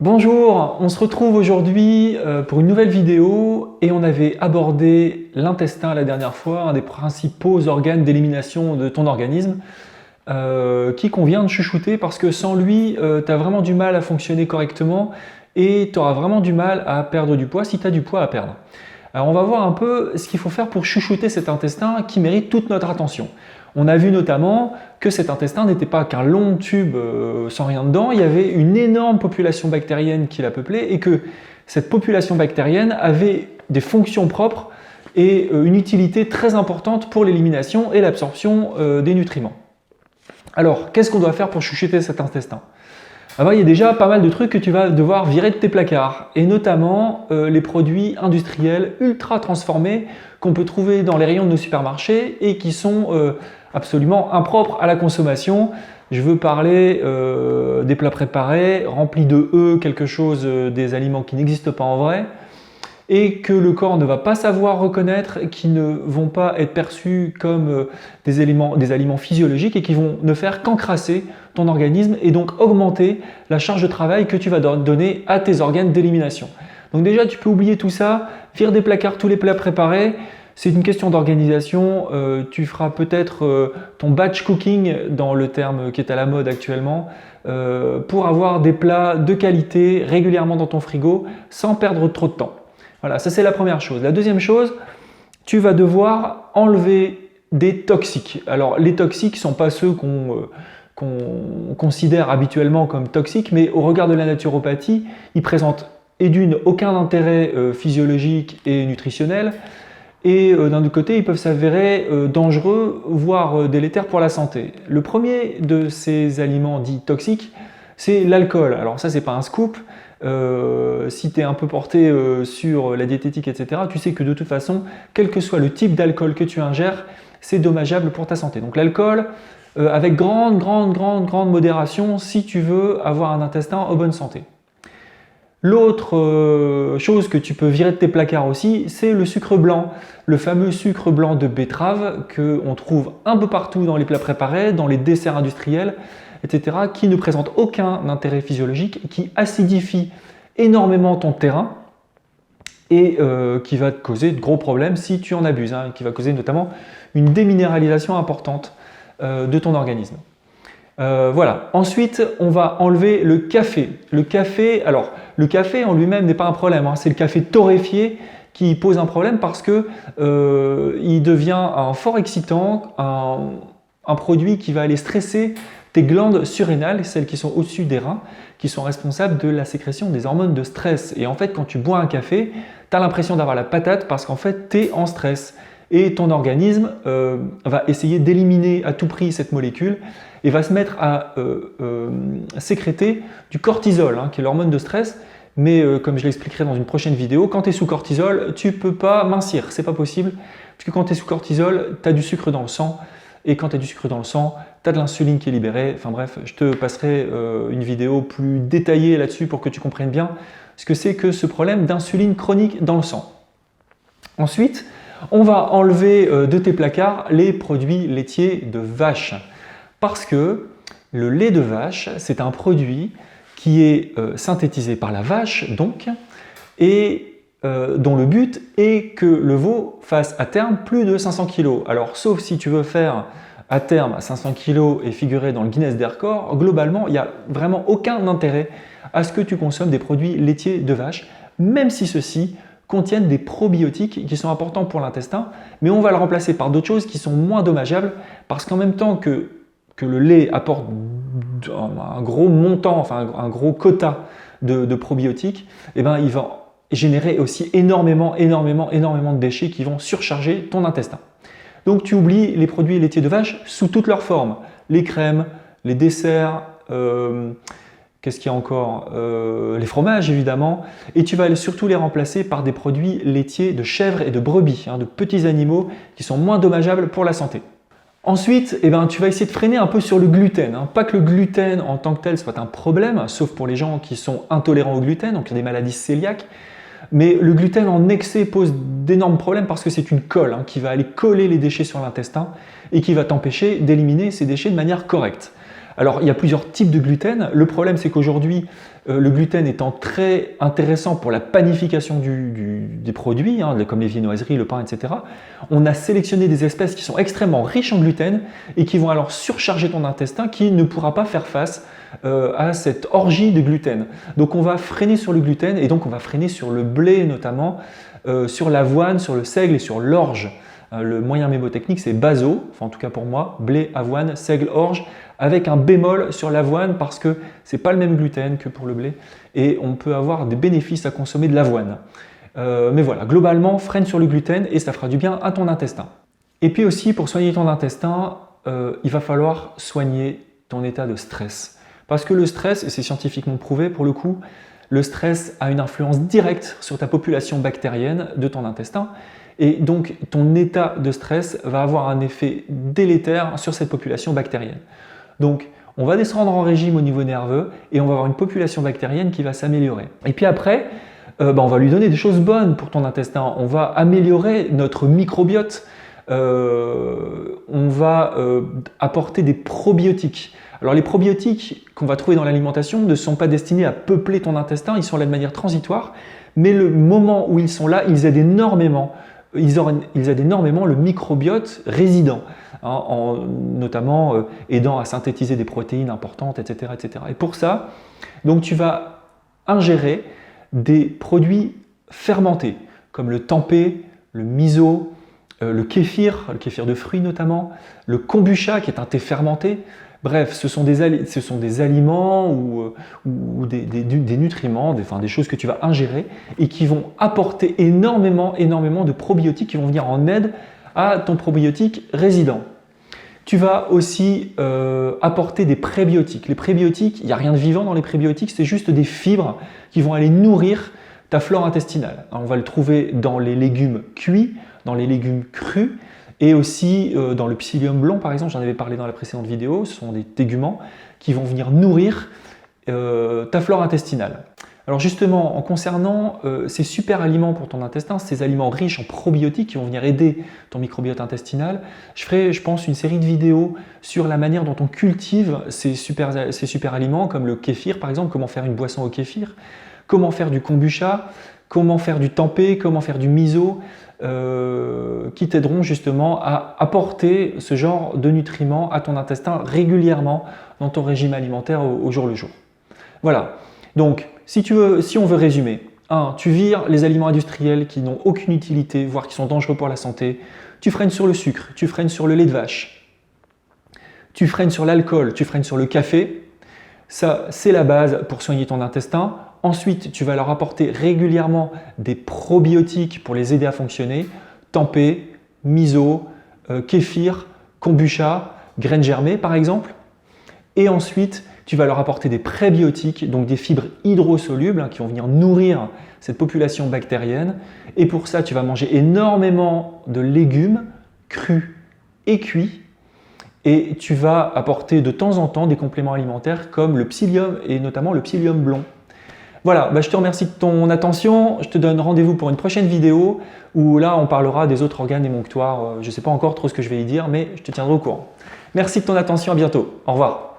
Bonjour, on se retrouve aujourd'hui pour une nouvelle vidéo et on avait abordé l'intestin la dernière fois, un des principaux organes d'élimination de ton organisme qui convient de chouchouter parce que sans lui, tu as vraiment du mal à fonctionner correctement et tu auras vraiment du mal à perdre du poids si tu as du poids à perdre. Alors on va voir un peu ce qu'il faut faire pour chouchouter cet intestin qui mérite toute notre attention. On a vu notamment que cet intestin n'était pas qu'un long tube sans rien dedans, il y avait une énorme population bactérienne qui la peuplait et que cette population bactérienne avait des fonctions propres et une utilité très importante pour l'élimination et l'absorption des nutriments. Alors, qu'est-ce qu'on doit faire pour chouchouter cet intestin? Il y a déjà pas mal de trucs que tu vas devoir virer de tes placards, et notamment les produits industriels ultra transformés qu'on peut trouver dans les rayons de nos supermarchés et qui sont absolument impropres à la consommation. Je veux parler des plats préparés, remplis de quelque chose des aliments qui n'existent pas en vrai, et que le corps ne va pas savoir reconnaître, qui ne vont pas être perçus comme des aliments physiologiques et qui vont ne faire qu'encrasser ton organisme et donc augmenter la charge de travail que tu vas donner à tes organes d'élimination. Donc déjà, tu peux oublier tout ça, vire des placards tous les plats préparés. C'est une question d'organisation. Tu feras peut-être ton batch cooking, dans le terme qui est à la mode actuellement, pour avoir des plats de qualité régulièrement dans ton frigo sans perdre trop de temps. Voilà, ça c'est la première chose. La deuxième chose, tu vas devoir enlever des toxiques. Alors les toxiques ne sont pas ceux qu'on considère habituellement comme toxiques, mais au regard de la naturopathie, ils présentent et d'une aucun intérêt physiologique et nutritionnel, et d'un autre côté, ils peuvent s'avérer dangereux, voire délétères pour la santé. Le premier de ces aliments dits toxiques, c'est l'alcool. Alors ça, c'est pas un scoop. Si tu es un peu porté sur la diététique, etc., tu sais que de toute façon, quel que soit le type d'alcool que tu ingères, c'est dommageable pour ta santé. Donc l'alcool, avec grande modération, si tu veux avoir un intestin en bonne santé. L'autre chose que tu peux virer de tes placards aussi, c'est le sucre blanc. Le fameux sucre blanc de betterave qu'on trouve un peu partout dans les plats préparés, dans les desserts industriels, etc., qui ne présente aucun intérêt physiologique, qui acidifie énormément ton terrain et qui va te causer de gros problèmes si tu en abuses, qui va causer notamment une déminéralisation importante de ton organisme. Voilà. Ensuite, on va enlever le café. Le café en lui-même n'est pas un problème, c'est le café torréfié qui pose un problème parce que il devient un fort excitant, un produit qui va aller stresser tes glandes surrénales, celles qui sont au-dessus des reins, qui sont responsables de la sécrétion des hormones de stress. Et en fait, quand tu bois un café, tu as l'impression d'avoir la patate parce qu'en fait, tu es en stress. Et ton organisme va essayer d'éliminer à tout prix cette molécule et va se mettre à sécréter du cortisol, qui est l'hormone de stress. Mais comme je l'expliquerai dans une prochaine vidéo, quand tu es sous cortisol, tu ne peux pas mincir, c'est pas possible. Parce que quand tu es sous cortisol, tu as du sucre dans le sang. Et quand tu as du sucre dans le sang, tu as de l'insuline qui est libérée. Enfin bref, je te passerai une vidéo plus détaillée là-dessus pour que tu comprennes bien ce que c'est que ce problème d'insuline chronique dans le sang. Ensuite, on va enlever de tes placards les produits laitiers de vache. Parce que le lait de vache, c'est un produit qui est synthétisé par la vache, donc, et dont le but est que le veau fasse à terme plus de 500 kg. Alors, sauf si tu veux faire à terme 500 kg et figurer dans le Guinness des records, globalement, il n'y a vraiment aucun intérêt à ce que tu consommes des produits laitiers de vache, même si ceux-ci contiennent des probiotiques qui sont importants pour l'intestin, mais on va le remplacer par d'autres choses qui sont moins dommageables, parce qu'en même temps que le lait apporte un gros montant, enfin un gros quota de probiotiques, il va générer aussi énormément de déchets qui vont surcharger ton intestin. Donc tu oublies les produits laitiers de vache sous toutes leurs formes, les crèmes, les desserts, qu'est-ce qu'il y a encore, les fromages évidemment, et tu vas surtout les remplacer par des produits laitiers de chèvres et de brebis, de petits animaux qui sont moins dommageables pour la santé. Ensuite, tu vas essayer de freiner un peu sur le gluten. Pas que le gluten en tant que tel soit un problème, sauf pour les gens qui sont intolérants au gluten, donc qui ont des maladies cœliaques, mais le gluten en excès pose d'énormes problèmes parce que c'est une colle qui va aller coller les déchets sur l'intestin et qui va t'empêcher d'éliminer ces déchets de manière correcte. Alors, il y a plusieurs types de gluten. Le problème, c'est qu'aujourd'hui, le gluten étant très intéressant pour la panification des produits, hein, comme les viennoiseries, le pain, etc., on a sélectionné des espèces qui sont extrêmement riches en gluten et qui vont alors surcharger ton intestin qui ne pourra pas faire face à cette orgie de gluten. Donc, on va freiner sur le gluten et donc on va freiner sur le blé notamment, sur l'avoine, sur le seigle et sur l'orge. Le moyen mémotechnique, c'est BASO, enfin en tout cas pour moi, blé, avoine, seigle, orge, avec un bémol sur l'avoine parce que ce n'est pas le même gluten que pour le blé et on peut avoir des bénéfices à consommer de l'avoine. Mais voilà, globalement, freine sur le gluten et ça fera du bien à ton intestin. Et puis aussi, pour soigner ton intestin, il va falloir soigner ton état de stress. Parce que le stress, et c'est scientifiquement prouvé pour le coup, le stress a une influence directe sur ta population bactérienne de ton intestin. Et donc, ton état de stress va avoir un effet délétère sur cette population bactérienne. Donc, on va descendre en régime au niveau nerveux et on va avoir une population bactérienne qui va s'améliorer. Et puis après, on va lui donner des choses bonnes pour ton intestin. On va améliorer notre microbiote. On va apporter des probiotiques. Alors les probiotiques qu'on va trouver dans l'alimentation ne sont pas destinés à peupler ton intestin, ils sont là de manière transitoire, mais le moment où ils sont là, ils aident énormément le microbiote résident, hein, notamment aidant à synthétiser des protéines importantes, etc., etc. Et pour ça, donc tu vas ingérer des produits fermentés, comme le tempeh, le miso, le kéfir de fruits notamment, le kombucha qui est un thé fermenté. Bref, ce sont des aliments ou des nutriments, des choses que tu vas ingérer et qui vont apporter énormément de probiotiques qui vont venir en aide à ton probiotique résident. Tu vas aussi apporter des prébiotiques. Les prébiotiques, il n'y a rien de vivant dans les prébiotiques, c'est juste des fibres qui vont aller nourrir ta flore intestinale. On va le trouver dans les légumes cuits, dans les légumes crus, et aussi dans le psyllium blond, par exemple, j'en avais parlé dans la précédente vidéo, ce sont des téguments qui vont venir nourrir ta flore intestinale. Alors justement, en concernant ces super aliments pour ton intestin, ces aliments riches en probiotiques qui vont venir aider ton microbiote intestinal, je ferai, je pense, une série de vidéos sur la manière dont on cultive ces super aliments, comme le kéfir par exemple, comment faire une boisson au kéfir, comment faire du kombucha, comment faire du tempeh, comment faire du miso, qui t'aideront justement à apporter ce genre de nutriments à ton intestin régulièrement dans ton régime alimentaire au jour le jour. Voilà, donc si on veut résumer, 1. Tu vires les aliments industriels qui n'ont aucune utilité, voire qui sont dangereux pour la santé, tu freines sur le sucre, tu freines sur le lait de vache, tu freines sur l'alcool, tu freines sur le café, ça c'est la base pour soigner ton intestin. Ensuite, tu vas leur apporter régulièrement des probiotiques pour les aider à fonctionner, tempeh, miso, kéfir, kombucha, graines germées par exemple. Et ensuite, tu vas leur apporter des prébiotiques, donc des fibres hydrosolubles qui vont venir nourrir cette population bactérienne. Et pour ça, tu vas manger énormément de légumes crus et cuits. Et tu vas apporter de temps en temps des compléments alimentaires comme le psyllium et notamment le psyllium blond. Voilà, je te remercie de ton attention, je te donne rendez-vous pour une prochaine vidéo où là on parlera des autres organes émonctoires. Je ne sais pas encore trop ce que je vais y dire, mais je te tiendrai au courant. Merci de ton attention, à bientôt, au revoir.